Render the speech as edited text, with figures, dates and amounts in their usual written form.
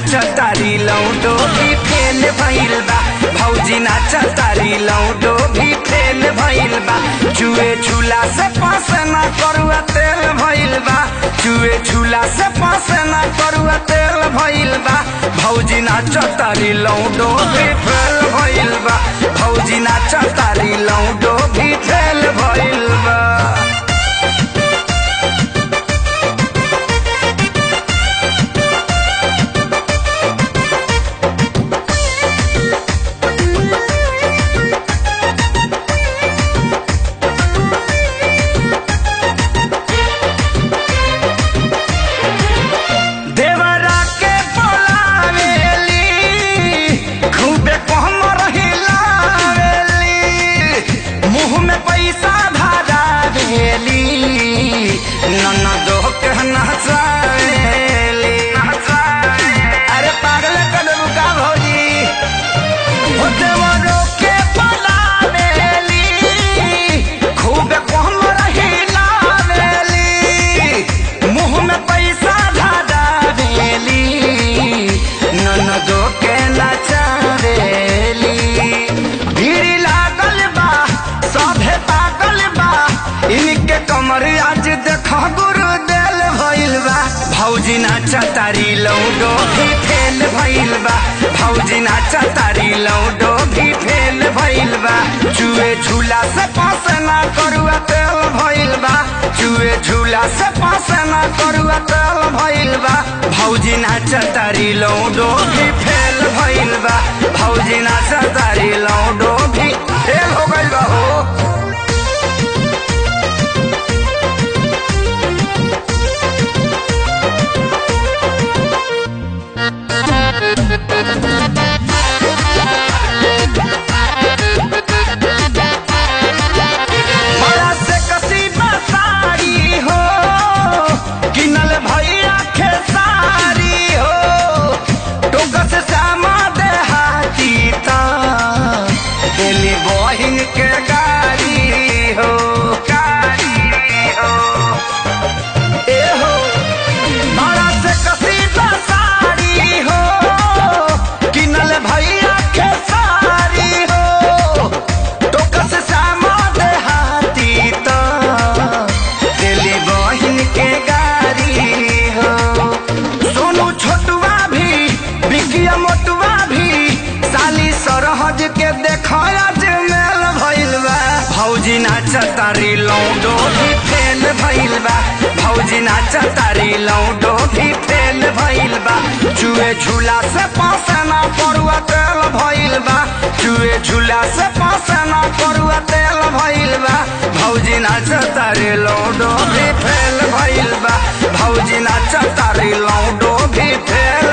नाच तारी लौडो भी फेल भइल बा। भौजी नाच तारी लौडो भी फेल भइल बा। चुए झूला से पास ना करुआ तेल भइल बा। चुए झूला से पास ना करुआ तेल भइल बा। भौजी नाच तारी लौडो भी फेल भइल बा। भौजी नाच तारी लौडो भी फेल भइल बा। अरे पागल कदम का भौजी हो देवरो के पलावेली खूब कम रहिला वेली मुँह में पैसा धरावेली ननदो के नचावेली। भीड़ लागल बा सभे पागल बा इनके कमर आज देखा गुरु देल भइल बा। भौजी नाच तारी लौडो भी फेल भइल बा। भौजी नाच तारी लौडो भी फेल भइल बा। चुए झूला से पास ना करुआ तेल भइल बा। चुए झूला से पास ना करुआ तेल भइल बा। भौजी नाच तारी लौडो भी फेल भइल बा। भौजी नाच तारी लौडो भी फेल हो गइल बा हो। के गाड़ी हो ए हो बड़ा से कसीदा साड़ी हो किनल भैया के साड़ी हो टोका से सामा देहाती तो दिली बहिन के गाड़ी हो। सोनू छोटुआ भी बिकिया मोटुआ भी साली सरहज के देखा भौजी नाच तारी लौडो भी फेल भइल बा। भौजी नाच तारी लौडो भी फेल भइल बा। चुए झूला से पास ना करुआ तेल भइल बा। चुए झूला से पास ना करुआ तेल भइल बा। भौजी नाच तारी लौडो भी फेल भइल बा। भौजी नाच तारी लौडो भी फेल